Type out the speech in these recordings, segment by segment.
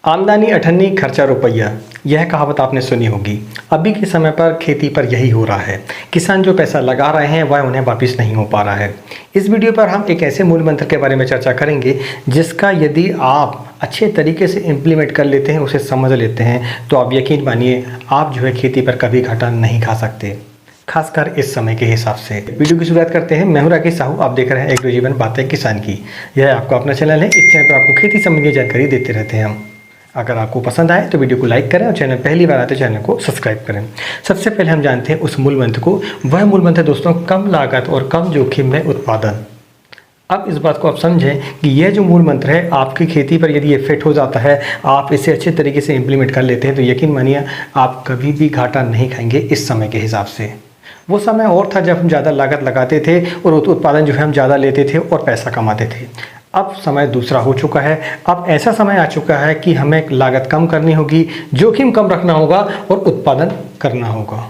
आमदनी अठन्नी खर्चा रुपया, यह कहावत आपने सुनी होगी। अभी के समय पर खेती पर यही हो रहा है। किसान जो पैसा लगा रहे हैं वह उन्हें वापस नहीं हो पा रहा है। इस वीडियो पर हम एक ऐसे मूल मंत्र के बारे में चर्चा करेंगे जिसका यदि आप अच्छे तरीके से इम्प्लीमेंट कर लेते हैं, उसे समझ लेते हैं, तो आप यकीन मानिए आप जो है खेती पर कभी घाटा नहीं खा सकते, खासकर इस समय के हिसाब से। वीडियो की शुरुआत करते हैं। मैं हूं राकेश साहू, आप देख रहे हैं एग्रो जीवन बातें किसान की। यह आपका अपना चैनल है। इस चैनल पर आपको खेती संबंधी जानकारी देते रहते हैं हम। अगर आपको पसंद आए तो वीडियो को लाइक करें और चैनल पहली बार आते चैनल को सब्सक्राइब करें। सबसे पहले हम जानते हैं उस मूल मंत्र को। वह मूल मंत्र दोस्तों, कम लागत और कम जोखिम में उत्पादन। अब इस बात को आप समझें कि यह जो मूल मंत्र है आपकी खेती पर यदि ये फिट हो जाता है, आप इसे अच्छे तरीके से इम्प्लीमेंट कर लेते हैं, तो यकीन मानिए आप कभी भी घाटा नहीं खाएंगे। इस समय के हिसाब से वो समय और था जब हम ज़्यादा लागत लगाते थे और उत्पादन जो है हम ज़्यादा लेते थे और पैसा कमाते थे। अब समय दूसरा हो चुका है। अब ऐसा समय आ चुका है कि हमें लागत कम करनी होगी, जोखिम कम रखना होगा और उत्पादन करना होगा,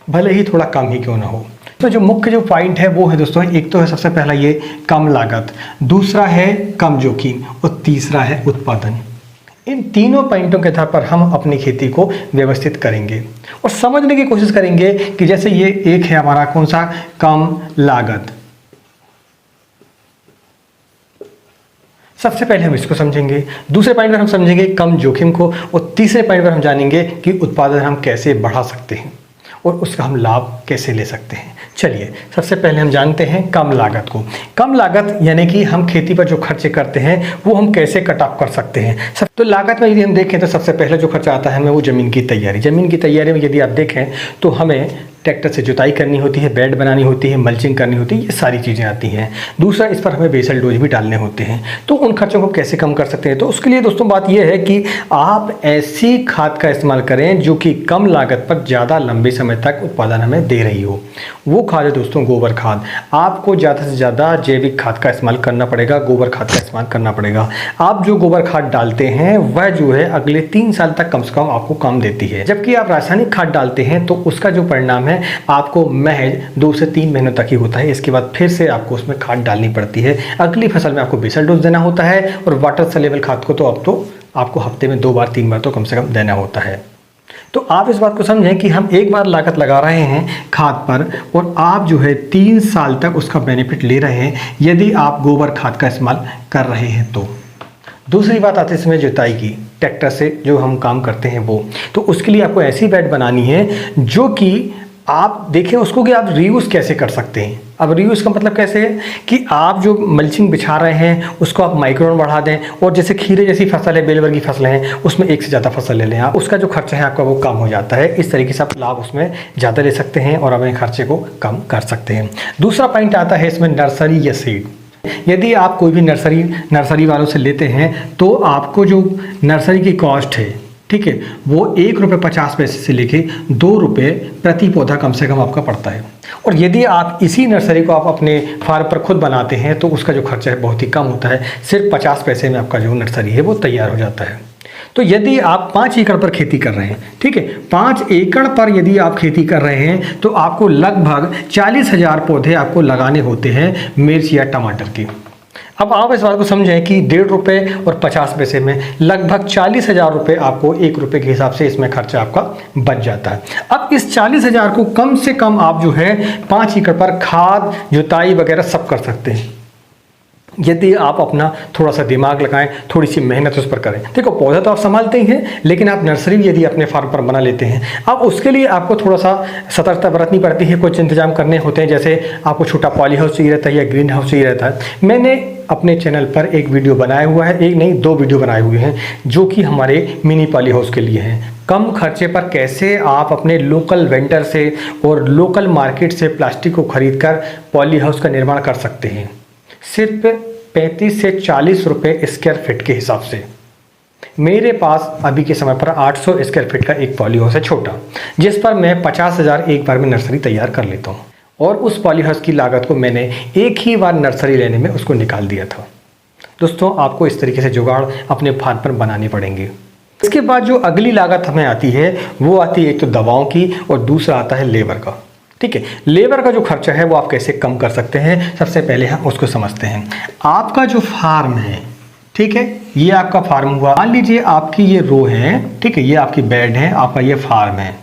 भले ही थोड़ा कम ही क्यों ना हो। तो जो मुख्य जो पॉइंट है वो है दोस्तों, एक तो है सबसे पहला ये कम लागत, दूसरा है कम जोखिम और तीसरा है उत्पादन। इन तीनों पॉइंटों के आधार पर हम अपनी खेती को व्यवस्थित करेंगे और समझने की कोशिश करेंगे कि जैसे ये एक है हमारा कौन सा, कम लागत। सबसे पहले हम इसको समझेंगे, दूसरे पॉइंट पर हम समझेंगे कम जोखिम को और तीसरे पॉइंट पर हम जानेंगे कि उत्पादन हम कैसे बढ़ा सकते हैं और उसका हम लाभ कैसे ले सकते हैं। चलिए सबसे पहले हम जानते हैं कम लागत को। कम लागत यानी कि हम खेती पर जो खर्चे करते हैं वो हम कैसे कट ऑफ कर सकते हैं। तो लागत में यदि हम देखें तो सबसे पहले जो खर्चा आता है हमें वो ज़मीन की तैयारी। ज़मीन की तैयारी में यदि आप देखें तो हमें ट्रैक्टर से जुताई करनी होती है, बेड बनानी होती है, मल्चिंग करनी होती है, ये सारी चीज़ें आती हैं। दूसरा, इस पर हमें बेसल डोज भी डालने होते हैं। तो उन खर्चों को कैसे कम कर सकते हैं, तो उसके लिए दोस्तों बात यह है कि आप ऐसी खाद का इस्तेमाल करें जो कि कम लागत पर ज़्यादा लंबे समय तक उत्पादन हमें दे रही हो। वो खाद है दोस्तों गोबर खाद। आपको ज़्यादा से ज़्यादा जैविक खाद का इस्तेमाल करना पड़ेगा, गोबर खाद का इस्तेमाल करना पड़ेगा। आप जो गोबर खाद डालते हैं वह जो है अगले 3 साल तक कम से कम आपको काम देती है, जबकि आप रासायनिक खाद डालते हैं तो उसका जो परिणाम है आपको महज 2 से 3 महीनों तक ही होता है। इसके बाद फिर से आपको उसमें खाद डालनी पड़ती है। अगली फसल में आपको बेसल डोज देना होता है और वाटर सॉल्युबल खाद को तो अब तो आपको हफ्ते में 2 बार 3 बार तो कम से कम देना होता है। तो आप इस बात को समझें कि हम एक बार लागत लगा रहे हैं खाद पर और आप जो है 3 साल तक उसका बेनिफिट ले रहे हैं यदि आप गोबर खाद का इस्तेमाल कर रहे हैं तो। दूसरी बात आती है इसमें जुताई की, ट्रैक्टर से जो हम काम करते हैं वो, तो उसके लिए आपको ऐसी बेड बनानी है जो कि आप देखें उसको कि आप रीयूज़ कैसे कर सकते हैं। अब रीयूज़ का मतलब कैसे है कि आप जो मल्चिंग बिछा रहे हैं उसको आप माइक्रोन बढ़ा दें और जैसे खीरे जैसी फसल है, बेलवर की फसलें हैं, उसमें एक से ज़्यादा फसल ले लें आप, उसका जो खर्चा है आपका वो कम हो जाता है। इस तरीके से आप लाभ उसमें ज़्यादा ले सकते हैं और अपने खर्चे को कम कर सकते हैं। दूसरा पॉइंट आता है इसमें नर्सरी या सीड। यदि आप कोई भी नर्सरी वालों से लेते हैं तो आपको जो नर्सरी की कॉस्ट है, ठीक है, वो ₹1.50 से लेके ₹2 प्रति पौधा कम से कम आपका पड़ता है। और यदि आप इसी नर्सरी को आप अपने फार्म पर खुद बनाते हैं तो उसका जो खर्चा है बहुत ही कम होता है। सिर्फ 50 पैसे में आपका जो नर्सरी है वो तैयार हो जाता है। तो यदि आप 5 एकड़ पर खेती कर रहे हैं, ठीक है, 5 एकड़ पर यदि आप खेती कर रहे हैं तो आपको लगभग 40,000 पौधे आपको लगाने होते हैं मिर्च या टमाटर के। अब आप इस बात को समझें कि ₹1.50 और 50 पैसे में लगभग 40,000 रुपये आपको ₹1 के हिसाब से इसमें खर्चा आपका बच जाता है। अब इस 40,000 को कम से कम आप जो है 5 एकड़ पर खाद, जुताई वगैरह सब कर सकते हैं यदि आप अपना थोड़ा सा दिमाग लगाएं, थोड़ी सी मेहनत उस पर करें। देखो पौधा तो आप संभालते ही हैं, लेकिन आप नर्सरी भी यदि अपने फार्म पर बना लेते हैं, अब उसके लिए आपको थोड़ा सा सतर्कता बरतनी पड़ती है, कुछ इंतजाम करने होते हैं। जैसे आपको छोटा पॉली हाउस चाहिए रहता है या ग्रीन हाउस चाहिए रहता है। मैंने अपने चैनल पर एक वीडियो बनाया हुआ है, एक नहीं 2 वीडियो बनाए हुए हैं जो कि हमारे मिनी पॉली हाउस के लिए हैं। कम खर्चे पर कैसे आप अपने लोकल वेंडर से और लोकल मार्केट से प्लास्टिक को खरीद कर पॉली हाउस का निर्माण कर सकते हैं, सिर्फ 35 से 40 रुपये स्क्वायर फीट के हिसाब से। मेरे पास अभी के समय पर 800 स्क्वायर फीट का एक पॉली हाउस है छोटा, जिस पर मैं 50,000 एक बार में नर्सरी तैयार कर लेता हूँ और उस पॉली हाउस की लागत को मैंने एक ही बार नर्सरी लेने में उसको निकाल दिया था। दोस्तों आपको इस तरीके से जुगाड़ अपने फार्म पर बनाने पड़ेंगे। इसके बाद जो अगली लागत हमें आती है वो आती है एक तो दवाओं की और दूसरा आता है लेबर का। ठीक है, लेबर का जो खर्चा है वो आप कैसे कम कर सकते हैं, सबसे पहले हम उसको समझते हैं। आपका जो फार्म है ठीक है, ये आपका फार्म हुआ। मान लीजिए आपकी ये रो है, ठीक है, ये आपकी बेड है, आपका ये फार्म है,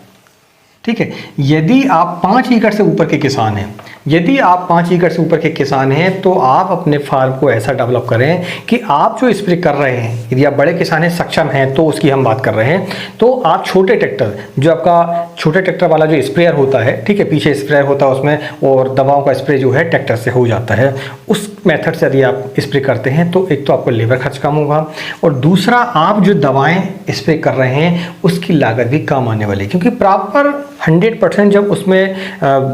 ठीक है। यदि आप 5 एकड़ से ऊपर के किसान हैं, यदि आप 5 एकड़ से ऊपर के किसान हैं तो आप अपने फार्म को ऐसा डेवलप करें कि आप जो स्प्रे कर रहे हैं, यदि आप बड़े किसान हैं, सक्षम हैं, तो उसकी हम बात कर रहे हैं, तो आप छोटे ट्रैक्टर, जो आपका छोटे ट्रैक्टर वाला जो स्प्रेयर होता है, ठीक है, पीछे स्प्रेयर होता है उसमें, और दवाओं का स्प्रे जो है ट्रैक्टर से हो जाता है, उस मेथड से यदि आप स्प्रे करते हैं तो एक तो आपको लेबर खर्च कम होगा, और दूसरा आप जो दवाएं स्प्रे कर रहे हैं उसकी लागत भी कम आने वाली, क्योंकि प्रॉपर 100% जब उसमें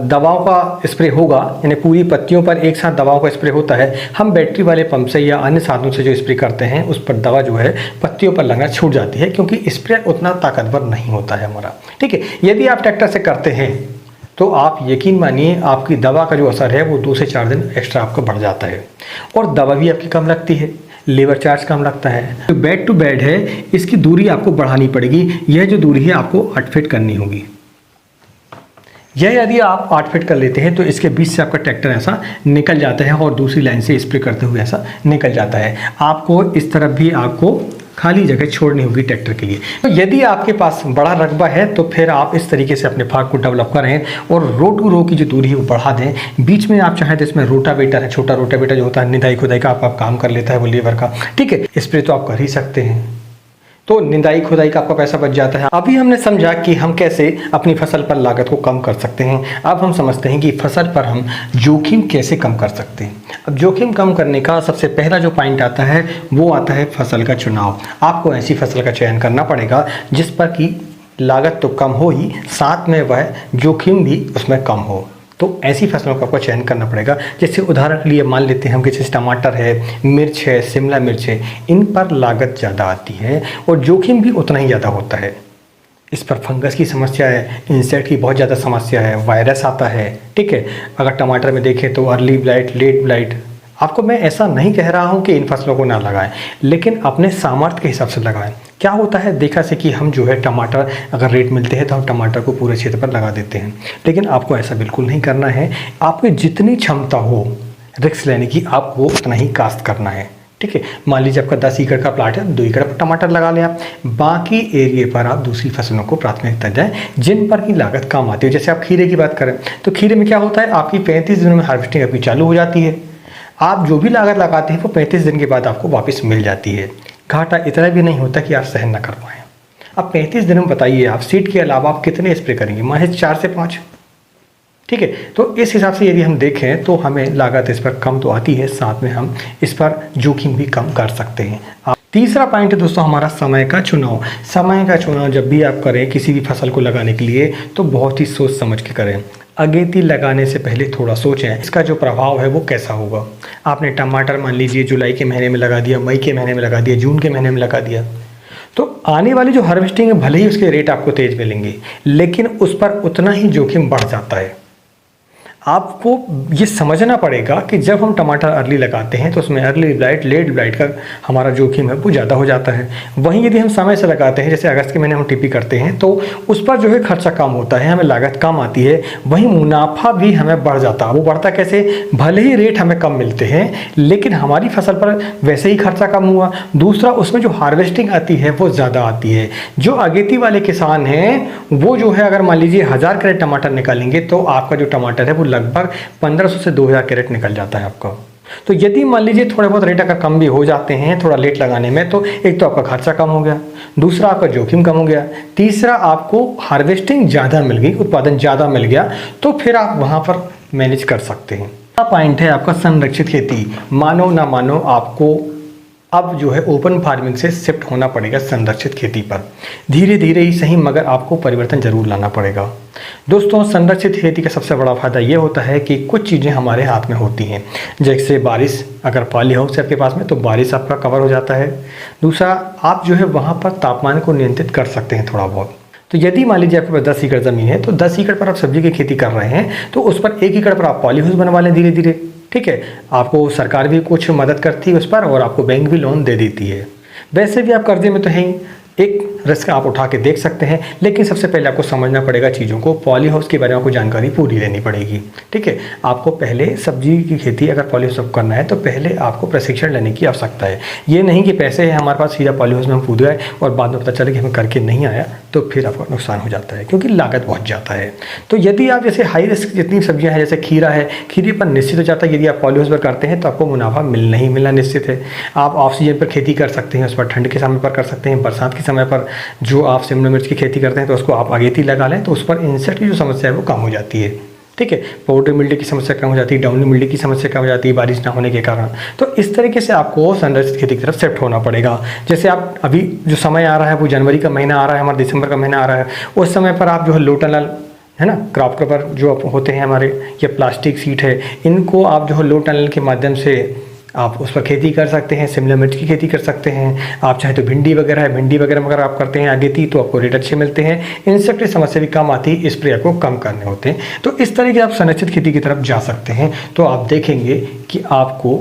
दवाओं का स्प्रे होगा, यानी पूरी पत्तियों पर एक साथ दवाओं का स्प्रे होता है, हम बैटरी वाले पंप से या अन्य साधनों से जो स्प्रे करते हैं उस पर दवा जो है पत्तियों पर लगना छूट जाती है, क्योंकि स्प्रे उतना ताकतवर नहीं होता है हमारा, ठीक है। यदि आप ट्रैक्टर से करते हैं तो आप यकीन मानिए आपकी दवा का जो असर है वो 2 से 4 दिन एक्स्ट्रा आपका बढ़ जाता है, और दवा भी आपकी कम लगती है, लेबर चार्ज कम लगता है। तो बेड टू बेड है, इसकी दूरी आपको बढ़ानी पड़ेगी, यह जो दूरी है आपको 8 फीट करनी होगी। यह यदि आप 8 फीट कर लेते हैं तो इसके बीच से आपका ट्रैक्टर ऐसा निकल जाता है और दूसरी लाइन से स्प्रे करते हुए ऐसा निकल जाता है। आपको इस तरफ भी आपको खाली जगह छोड़नी होगी ट्रैक्टर के लिए। तो यदि आपके पास बड़ा रकबा है तो फिर आप इस तरीके से अपने फार्म को डेवलप करें और रो टू रो की जो दूरी है वो बढ़ा दें। बीच में आप चाहें तो इसमें रोटावेटर है, छोटा रोटावेटर जो होता है निदाई खुदाई का आप काम कर लेता है वो लेबर का, ठीक है, स्प्रे तो आप कर ही सकते हैं, तो निदाई खुदाई का आपका पैसा बच जाता है। अभी हमने समझा कि हम कैसे अपनी फसल पर लागत को कम कर सकते हैं। अब हम समझते हैं कि फसल पर हम जोखिम कैसे कम कर सकते हैं। अब जोखिम कम करने का सबसे पहला जो पॉइंट आता है वो आता है फसल का चुनाव। आपको ऐसी फसल का चयन करना पड़ेगा जिस पर कि लागत तो कम हो ही, साथ में वह जोखिम भी उसमें कम हो। तो ऐसी फसलों का आपको चयन करना पड़ेगा। जैसे उदाहरण के लिए मान लेते हैं हम कि जैसे टमाटर है, मिर्च है, शिमला मिर्च है, इन पर लागत ज़्यादा आती है और जोखिम भी उतना ही ज़्यादा होता है। इस पर फंगस की समस्या है, इंसेक्ट की बहुत ज़्यादा समस्या है, वायरस आता है, ठीक है। अगर टमाटर में देखें तो अर्ली ब्लाइट, लेट ब्लाइट। आपको मैं ऐसा नहीं कह रहा हूँ कि इन फसलों को ना लगाएं, लेकिन अपने सामर्थ्य के हिसाब से लगाएं। क्या होता है देखा से कि हम जो है टमाटर अगर रेट मिलते हैं तो हम टमाटर को पूरे क्षेत्र पर लगा देते हैं, लेकिन आपको ऐसा बिल्कुल नहीं करना है। आपकी जितनी क्षमता हो रिस्क लेने की, आपको उतना ही काश्त करना है, ठीक है। मान लीजिए आपका 10 एकड़ का प्लाट है, 2 एकड़ पर टमाटर लगा लें आप, बाकी एरिए पर आप दूसरी फसलों को प्राथमिकता दें जिन पर की लागत कम आती है। जैसे आप खीरे की बात करें तो खीरे में क्या होता है, आपकी 35 दिनों में हार्वेस्टिंग अभी चालू हो जाती है। आप जो भी लागत लगाते हैं वो 35 दिन के बाद आपको वापस मिल जाती है। घाटा इतना भी नहीं होता कि आप सहन ना कर पाएँ। अब 35 दिन में बताइए आप सीड के अलावा आप कितने स्प्रे करेंगे, महज 4 से 5, ठीक है। तो इस हिसाब से यदि हम देखें तो हमें लागत इस पर कम तो आती है, साथ में हम इस पर जोखिम भी कम कर सकते हैं। तीसरा पॉइंट है दोस्तों हमारा समय का चुनाव। समय का चुनाव जब भी आप करें किसी भी फसल को लगाने के लिए तो बहुत ही सोच समझ के करें। अगेती लगाने से पहले थोड़ा सोचें इसका जो प्रभाव है वो कैसा होगा। आपने टमाटर मान लीजिए जुलाई के महीने में लगा दिया, मई के महीने में लगा दिया, जून के महीने में लगा दिया, तो आने वाली जो हार्वेस्टिंग है भले ही उसके रेट आपको तेज मिलेंगे, लेकिन उस पर उतना ही जोखिम बढ़ जाता है। आपको ये समझना पड़ेगा कि जब हम टमाटर अर्ली लगाते हैं तो उसमें अर्ली ब्लाइट, लेट ब्लाइट का हमारा जोखिम है वो ज़्यादा हो जाता है। वहीं यदि हम समय से लगाते हैं, जैसे अगस्त के महीने हम टिप्पी करते हैं, तो उस पर जो है खर्चा कम होता है, हमें लागत कम आती है, वहीं मुनाफा भी हमें बढ़ जाता है। वो बढ़ता कैसे, भले ही रेट हमें कम मिलते हैं लेकिन हमारी फसल पर वैसे ही खर्चा कम हुआ। दूसरा उसमें जो हार्वेस्टिंग आती है वो ज़्यादा आती है। जो अगेती वाले किसान हैं वो जो है अगर मान लीजिए 1000 कैरेट टमाटर निकालेंगे तो आपका जो टमाटर है वो लगभग 1500 से 2000 कैरेट निकल जाता है आपका। तो यदि मान लीजिए थोड़े बहुत रेट अगर कम भी हो जाते हैं थोड़ा लेट लगाने में, तो एक तो आपका खर्चा कम हो गया, दूसरा आपका जोखिम कम हो गया, तीसरा आपको हार्वेस्टिंग ज़्यादा मिल गई, उत्पादन ज़्यादा मिल गया, तो फिर आप वहाँ पर मैनेज कर सकते हैं। पॉइंट है आपका संरक्षित खेती। मानो ना मानो आपको अब जो है ओपन फार्मिंग से शिफ्ट होना पड़ेगा संरक्षित खेती पर। धीरे धीरे ही सही मगर आपको परिवर्तन जरूर लाना पड़ेगा। दोस्तों संरक्षित खेती का सबसे बड़ा फायदा ये होता है कि कुछ चीज़ें हमारे हाथ में होती हैं। जैसे बारिश, अगर पॉली हाउस है आपके पास में तो बारिश आपका कवर हो जाता है। दूसरा आप जो है वहाँ पर तापमान को नियंत्रित कर सकते हैं थोड़ा बहुत। तो यदि मान लीजिए आपके पास 10 एकड़ ज़मीन है तो 10 एकड़ पर आप सब्जी की खेती कर रहे हैं तो उस पर 1 एकड़ पर आप पॉली हाउस बनवा लें धीरे धीरे, ठीक है। आपको सरकार भी कुछ मदद करती है उस पर और आपको बैंक भी लोन दे देती है। वैसे भी आप कर्जे में तो हैं ही, एक रिस्क आप उठा के देख सकते हैं, लेकिन सबसे पहले आपको समझना पड़ेगा चीज़ों को। पॉली हाउस के बारे में आपको जानकारी पूरी लेनी पड़ेगी, ठीक है। आपको पहले सब्जी की खेती अगर पॉली हाउस करना है तो पहले आपको प्रशिक्षण लेने की आवश्यकता है। ये नहीं कि पैसे हैं हमारे पास, सीधा पॉली हाउस में हम कूद गए और बाद में पता चला कि हमें करके नहीं आया, तो फिर आपका नुकसान हो जाता है, क्योंकि लागत बहुत जाता है। तो यदि आप जैसे हाई रिस्क जितनी सब्जियाँ हैं, जैसे खीरा है, खीरे पर निश्चित हो जाता है यदि आप पॉली हाउस पर करते हैं तो आपको मुनाफा मिलना ही मिलना निश्चित है। आप ऑफ सीजन पर खेती कर सकते हैं, उस पर ठंड के समय पर कर सकते हैं, बरसात के समय पर जो आप शिमला मिर्च की खेती करते हैं तो उसको आप अगेती लगा लें, तो उस पर इंसेक्ट की जो समस्या है वो कम हो जाती है, ठीक है। पाउडर मिल्डी की समस्या कम हो जाती है, डाउनी मिल्डी की समस्या कम हो जाती है बारिश ना होने के कारण। तो इस तरीके से आपको संरक्षित खेती की तरफ शिफ्ट होना पड़ेगा। जैसे आप अभी जो समय आ रहा है वो जनवरी का महीना आ रहा है, हमारा दिसंबर का महीना आ रहा है, उस समय पर आप जो है लो टनल है ना, क्रॉप कवर जो होते हैं हमारे, या प्लास्टिक सीट है, इनको आप जो है लो टनल के माध्यम से आप उस पर खेती कर सकते हैं। शिमला मिर्च की खेती कर सकते हैं, आप चाहे तो भिंडी वगैरह है, भिंडी वगैरह में अगर आप करते हैं अगेती तो आपको रेट अच्छे मिलते हैं, इंसेक्ट की समस्या भी कम आती है, स्प्रे आपको कम करने होते हैं। तो इस तरह के आप संरक्षित खेती की तरफ जा सकते हैं। तो आप देखेंगे कि आपको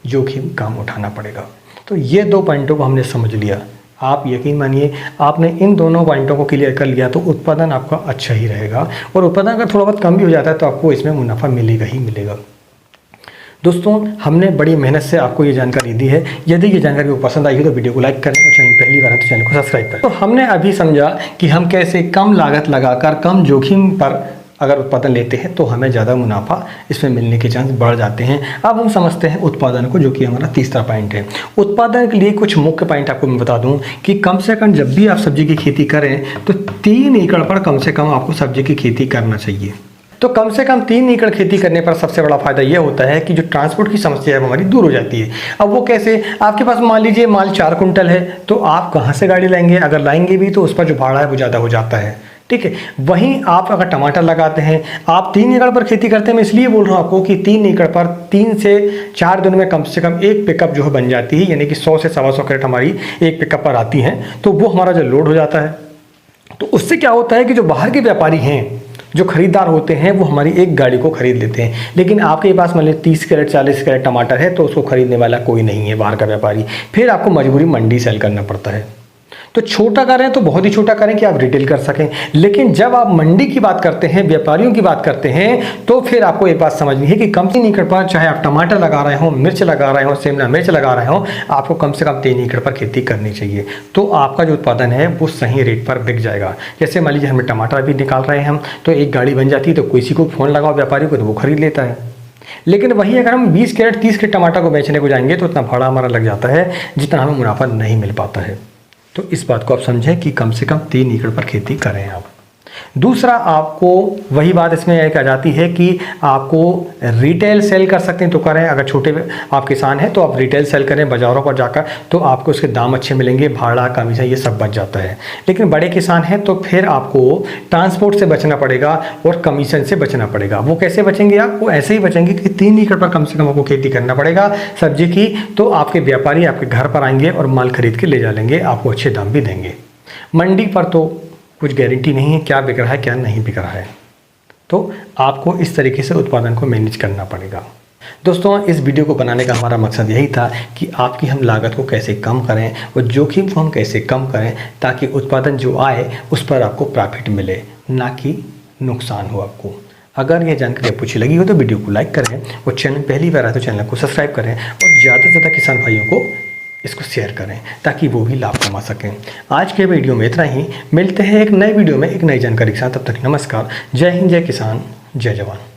जोखिम कम उठाना पड़ेगा। तो ये 2 पॉइंटों को हमने समझ लिया। आप यकीन मानिए आपने इन दोनों पॉइंटों को क्लियर कर लिया तो उत्पादन आपका अच्छा ही रहेगा, और उत्पादन अगर थोड़ा बहुत कम भी हो जाता है तो आपको इसमें मुनाफा मिलेगा ही मिलेगा। दोस्तों, हमने बड़ी मेहनत से आपको ये जानकारी दी है। यदि ये जानकारी आपको पसंद आई हो तो वीडियो को लाइक करें, और चैनल पहली बार है तो चैनल को सब्सक्राइब करें। तो हमने अभी समझा कि हम कैसे कम लागत लगाकर कम जोखिम पर अगर उत्पादन लेते हैं तो हमें ज़्यादा मुनाफा इसमें मिलने के चांस बढ़ जाते हैं। अब हम समझते हैं उत्पादन को, जो कि हमारा तीसरा पॉइंट है। उत्पादन के लिए कुछ मुख्य पॉइंट आपको मैं बता दूं कि कम से कम जब भी आप सब्जी की खेती करें तो 3 एकड़ पर कम से कम आपको सब्जी की खेती करना चाहिए। तो कम से कम 3 एकड़ खेती करने पर सबसे बड़ा फायदा यह होता है कि जो ट्रांसपोर्ट की समस्या है वो हमारी दूर हो जाती है। अब वो कैसे? आपके पास मान लीजिए माल 4 कुंटल है, तो आप कहाँ से गाड़ी लाएंगे? अगर लाएंगे भी तो उस पर जो भाड़ा है वो ज़्यादा हो जाता है, ठीक है। वहीं आप अगर टमाटर लगाते हैं, आप 3 एकड़ पर खेती करते हैं, मैं इसलिए बोल रहा हूँ आपको कि 3 एकड़ पर 3 से 4 दिन में कम से कम एक पिकअप जो है बन जाती है, यानी कि 100 से 125 कैरेट हमारी एक पिकअप पर आती हैं। तो वो हमारा जो लोड हो जाता है, तो उससे क्या होता है कि जो बाहर के व्यापारी हैं, जो खरीदार होते हैं, वो हमारी एक गाड़ी को खरीद लेते हैं। लेकिन आपके पास मान लीजिए 30 कैरेट 40 कैरेट टमाटर है तो उसको खरीदने वाला कोई नहीं है, बाहर का व्यापारी। फिर आपको मजबूरी मंडी सेल करना पड़ता है। तो छोटा करें तो बहुत ही छोटा करें कि आप रिटेल कर सकें, लेकिन जब आप मंडी की बात करते हैं, व्यापारियों की बात करते हैं, तो फिर आपको एक बात समझनी है कि कम से 3 एकड़ पर, चाहे आप टमाटर लगा रहे हो, मिर्च लगा रहे हो, शिमला मिर्च लगा रहे हो, आपको कम से कम 3 एकड़ पर खेती करनी चाहिए। तो आपका जो उत्पादन है वो सही रेट पर बिक जाएगा। जैसे मान लीजिए हमें टमाटर भी निकाल रहे हैं हम, तो एक गाड़ी बन जाती है, तो किसी को फ़ोन लगाओ व्यापारी को तो वो खरीद लेता है। लेकिन वहीं अगर हम 20 कैरेट 30 कैरेट टमाटर को बेचने को जाएंगे तो इतना भाड़ा हमारा लग जाता है जितना हमें मुनाफा नहीं मिल पाता है। तो इस बात को आप समझें कि कम से कम 3 एकड़ पर खेती करें आप। दूसरा, आपको वही बात इसमें एक आ जाती है कि आपको रिटेल सेल कर सकते हैं तो करें। अगर छोटे आप किसान हैं तो आप रिटेल सेल करें बाज़ारों पर जाकर, तो आपको उसके दाम अच्छे मिलेंगे, भाड़ा कमीशन ये सब बच जाता है। लेकिन बड़े किसान हैं तो फिर आपको ट्रांसपोर्ट से बचना पड़ेगा और कमीशन से बचना पड़ेगा। वो कैसे बचेंगे आप? वो ऐसे ही बचेंगे कि 3 एकड़ पर कम से कम आपको खेती करना पड़ेगा सब्जी की, तो आपके व्यापारी आपके घर पर आएंगे और माल खरीद के ले जा लेंगे, आपको अच्छे दाम भी देंगे। मंडी पर तो कुछ गारंटी नहीं है क्या बिक रहा है क्या नहीं बिक रहा है, तो आपको इस तरीके से उत्पादन को मैनेज करना पड़ेगा। दोस्तों, इस वीडियो को बनाने का हमारा मकसद यही था कि आपकी हम लागत को कैसे कम करें और जोखिम को हम कैसे कम करें, ताकि उत्पादन जो आए उस पर आपको प्रॉफिट मिले, ना कि नुकसान हो आपको। अगर यह जानकारी आपको अच्छी लगी हो तो वीडियो को लाइक करें, और चैनल पहली बार आए तो चैनल को सब्सक्राइब करें, और ज़्यादा से ज़्यादा किसान भाइयों को इसको शेयर करें ताकि वो भी लाभ कमा सकें। आज के वीडियो में इतना ही। मिलते हैं एक नए वीडियो में एक नई जानकारी के साथ। तब तक नमस्कार। जय हिंद, जय किसान, जय जवान।